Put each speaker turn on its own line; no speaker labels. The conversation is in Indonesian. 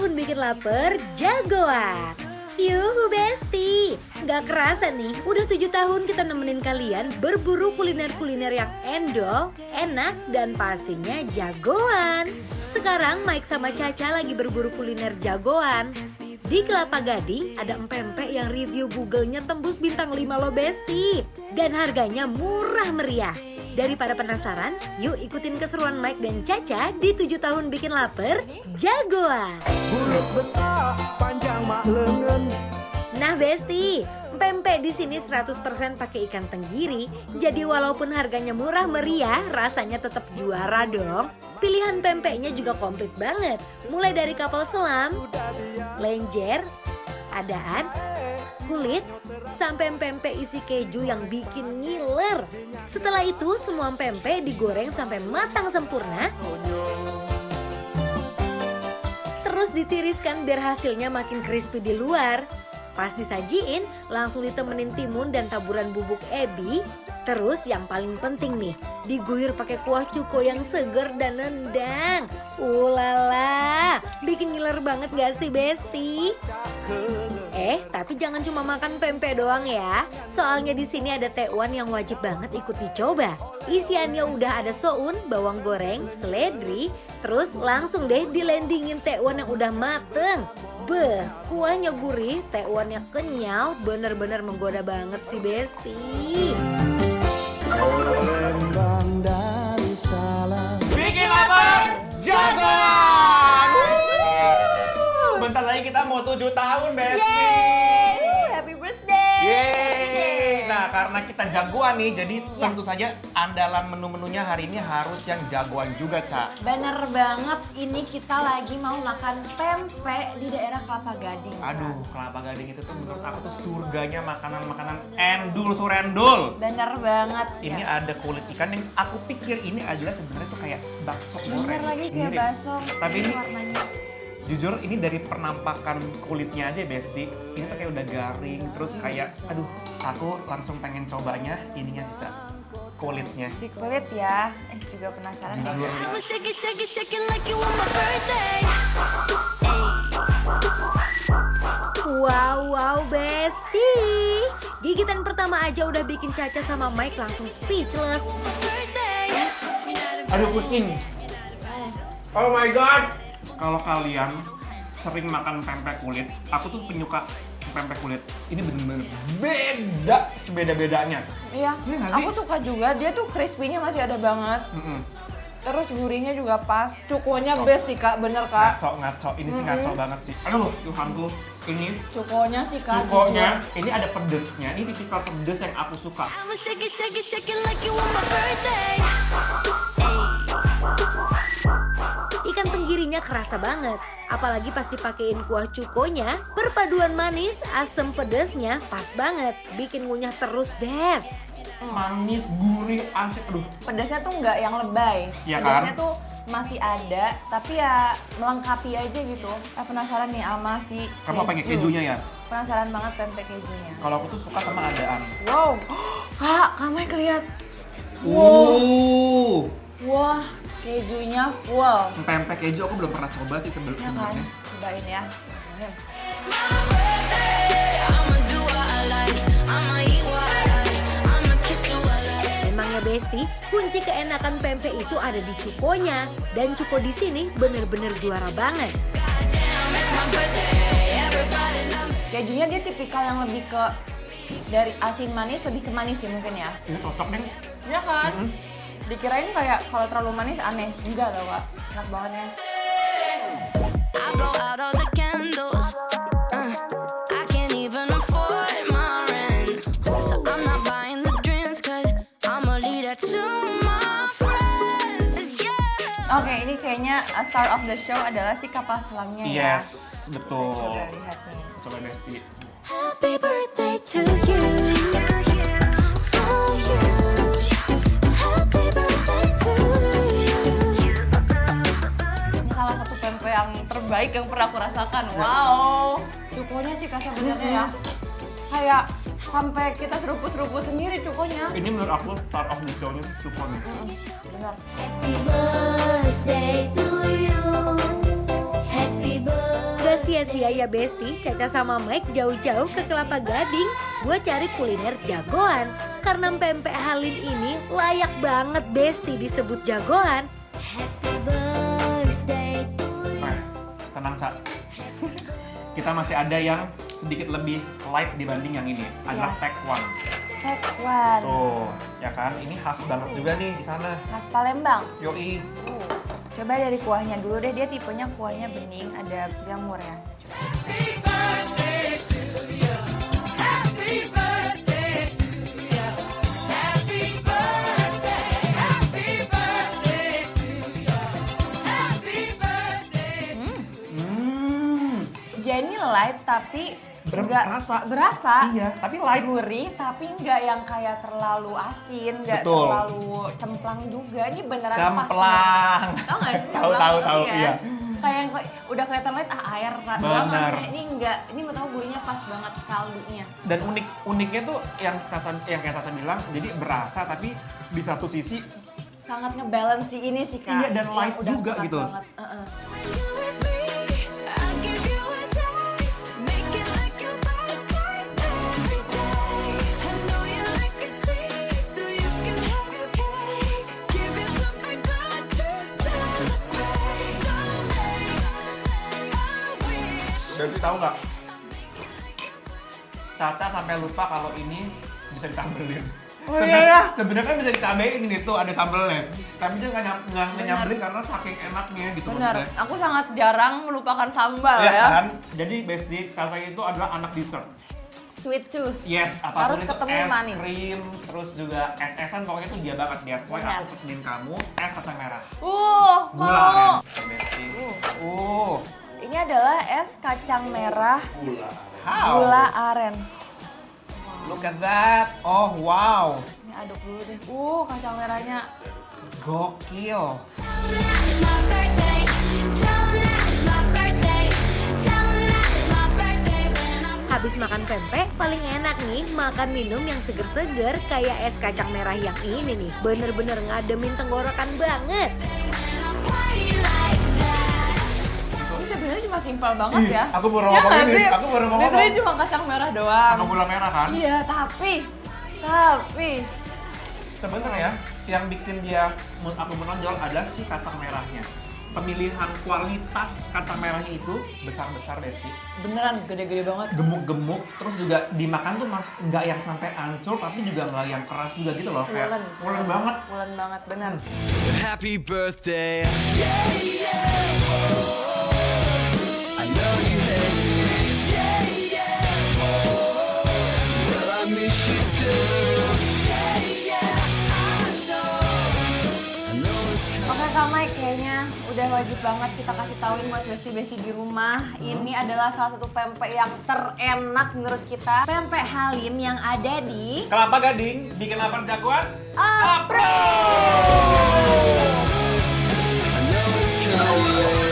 tahun bikin lapar, jagoan. Yuhu Besti, gak kerasa nih, udah 7 tahun kita nemenin kalian berburu kuliner-kuliner yang endol, enak, dan pastinya jagoan. Sekarang Mike sama Caca lagi berburu kuliner jagoan. Di Kelapa Gading ada empempek yang review Google-nya tembus bintang 5 loh Besti. Dan harganya murah meriah. Daripada penasaran, yuk ikutin keseruan Mike dan Caca di 7 tahun bikin lapar, jagoan.
Bulut besar, panjang mak lengan.
Nah Besti, pempek di sini 100% pakai ikan tenggiri. Jadi walaupun harganya murah meriah, rasanya tetap juara dong. Pilihan pempeknya juga komplit banget. Mulai dari kapal selam, lenjer, adaan, kulit, sampai pempek isi keju yang bikin ngiler. Setelah itu semua pempek digoreng sampai matang sempurna. Terus ditiriskan biar hasilnya makin crispy di luar. Pas disajiin langsung ditemenin timun dan taburan bubuk ebi. Terus yang paling penting nih, diguyur pakai kuah cuko yang seger dan nendang. Ulala, bikin ngiler banget gak sih Besti? Tapi jangan cuma makan pempek doang ya. Soalnya di sini ada tekwan yang wajib banget ikut dicoba. Isiannya udah ada soun, bawang goreng, seledri, terus langsung deh dilendingin tekwan yang udah mateng. Beh, kuahnya gurih, tekwannya kenyal, bener-bener menggoda banget sih Besti.
Lembang Darussalam.
Bikin lapar, jagoan! Bentar lagi kita mau 7 tahun, Besti.
Yeay! Happy birthday!
Yeay! Nah, karena kita jagoan nih, jadi tentu saja andalan menu-menunya hari ini harus yang jagoan juga, Ca.
Bener banget, ini kita lagi mau makan pempek di daerah Kelapa Gading.
Aduh, Kelapa Gading itu tuh menurut aku tuh surganya makanan-makanan endul surendul.
Bener banget.
Ini
yes.
ada kulit ikan yang aku pikir ini adalah sebenarnya tuh kayak bakso goreng.
Bener lagi kayak
Mirip.
bakso.
Tapi ini
warnanya.
jujur ini dari penampakan kulitnya aja Besti, ini tuh kayak udah garing, terus kayak aduh aku langsung pengen cobanya ininya sih Ca, kulitnya.
Si kulit ya, juga penasaran deh.
Jujur,
I'ma shake it, shake it, shake it like you want my birthday.
Wow Besti. Gigitan pertama aja udah bikin Caca sama Mike langsung speechless.
aduh pusing. Oh my god. Kalau kalian sering makan pempek kulit, aku tuh penyuka pempek kulit. Ini bener-bener beda sebeda-bedanya.
Iya,
Iya nggak sih?
aku suka juga. Dia tuh crispy-nya masih ada banget. Terus gurihnya juga pas. Cukonya best sih Kak, bener Kak.
Ngaco, ini sih ngaco banget sih. Aduh, Tuhanku, ini
Cukonya sih Kak.
cukonya, ini ada pedesnya. Ini tipikal pedes yang aku suka.
I'ma shake it, shake it, shake it like you want my birthday.
Ikan tenggirinya kerasa banget. Apalagi pas dipakein kuah cukonya, perpaduan manis, asem pedesnya pas banget. Bikin ngunyah terus Bes.
Manis, gurih, asin, aduh.
Pedasnya tuh nggak yang lebay.
Iya kan?
Pedasnya tuh masih ada, tapi ya melengkapi aja gitu. Penasaran nih sama si
Kamu pengen kejunya ya?
Penasaran banget pempek kejunya.
Kalau aku tuh suka sama adaan.
Wow, Kak, kamu lihat. Wah, kejunya full.
Pempek keju aku belum pernah coba sih
Ya kan?
sebenarnya.
Cobain ya.
It's my birthday. I'ma do what I like. I'ma eat what I like. I'ma kiss you what I like.
Memangnya Besti, kunci keenakan pempek itu ada di cukonya. Dan cuko di sini bener-bener juara banget.
Damn, it's my birthday. Everybody love me.
Kejunya dia tipikal yang lebih ke dari asin manis lebih ke manis sih mungkin ya.
Ini cocok deh.
Iya kan? Dikirain kayak kalau terlalu manis aneh. Enggak loh Kak, enak banget ya.
I blow out all the candles. I can't even afford my rent. So I'm not buying the drinks, cause I'ma leave that to my friends. Yeah.
Oke, ini kayaknya star of the show adalah si kapal selamnya ya.
Yes, betul.
Coba lihat nih.
Coba Besti.
Happy birthday to you. For you. Happy birthday to you.
Ini salah satu pempek yang terbaik yang pernah aku rasakan. Wow, cukonya sih Kak sebenarnya ya. Kayak sampai kita seruput-seruput sendiri cukonya.
Ini menurut aku start of the show-nya tuh cukup nih.
Benar.
Happy birthday to you. Happy birthday.
Nggak sia ya Besti, Caca sama Mike jauh-jauh ke Kelapa Gading buat cari kuliner jagoan. Karena pempek Halim ini layak banget Besti disebut jagoan.
Tenang Cak, kita masih ada yang sedikit lebih light dibanding yang ini. Adalah
Yes.
tekwan.
Tekwan.
Tuh, ya kan? Ini khas banget juga nih di sana.
Khas Palembang.
Yoi.
Coba dari kuahnya dulu deh, dia tipenya kuahnya bening, ada jamur ya. Dia ini light tapi nggak berasa.
Iya, tapi light.
Gurih tapi nggak yang kayak terlalu asin, nggak
Betul.
terlalu cemplang juga. Ini beneran pas.
Cemplang.
Tau nggak sih
Tahu,
cemplang?
tahu,
Iya.
iya.
Kayak yang udah kelihatan light air
Bener.
banget. Ini enggak, ini menurut aku gurihnya pas banget kaldunya.
Dan uniknya tuh yang kayak Caca bilang, jadi berasa tapi di satu sisi
Sangat ngebalance si ini sih Kak.
Iya, dan
Yang
light
udah
juga
berat
gitu.
banget.
Berarti tahu nggak? Caca sampai lupa kalau ini bisa disambelin.
Oh iya ya?
Sebenarnya kan bisa ditambahin ini tuh ada sambelnya. Tapi dia nggak nyambelin karena saking enaknya gitu.
Benar,
maksudnya.
aku sangat jarang melupakan sambal
Iya
ya.
kan? Jadi Besti, Caca itu adalah anak dessert.
Sweet tooth.
Yes, apapun
Harus
itu
ketemu
es
manis.
krim, terus juga es-esan pokoknya tuh dia banget. That's why
Benar.
aku pesenin kamu es kacang merah.
Mau.
Gula aren. Besti.
Ini adalah es kacang merah
How?
gula aren.
Look at that. Oh wow.
Ini aduk dulu deh. Kacang merahnya.
Gokil.
It's my birthday. Tell me that it's my birthday. Tell me that it's my birthday when I'm
Habis makan pempek, paling enak nih makan minum yang seger-seger kayak es kacang merah yang ini nih. Bener-bener ngademin tenggorokan banget.
party like that.
Ini sebenarnya cuma simpel banget ya.
Aku baru
Ya
ngomong
nggak
ini,
sih?
aku baru mau
Literally
ngomong.
cuma kacang merah doang.
Sama gula merah kan?
Iya, tapi
Sebenarnya yang bikin dia aku menonjol adalah si kacang merahnya. Pemilihan kualitas kacang merahnya itu besar-besar Besti.
beneran gede-gede banget.
Gemuk-gemuk, terus juga dimakan tuh nggak yang sampai hancur tapi juga nggak yang keras juga gitu loh. Kayak pulen banget.
Pulen banget, bener.
Happy birthday. I know you hate me. Well, I miss you too. I know it's
Oke Kak Mike, kayaknya udah wajib banget kita kasih tauin buat besti-besti di rumah. Ini adalah salah satu pempek yang terenak menurut kita. Pempek Halim yang ada di
Kelapa Gading, bikin lapar jagoan.
Apro!
I know it's coming.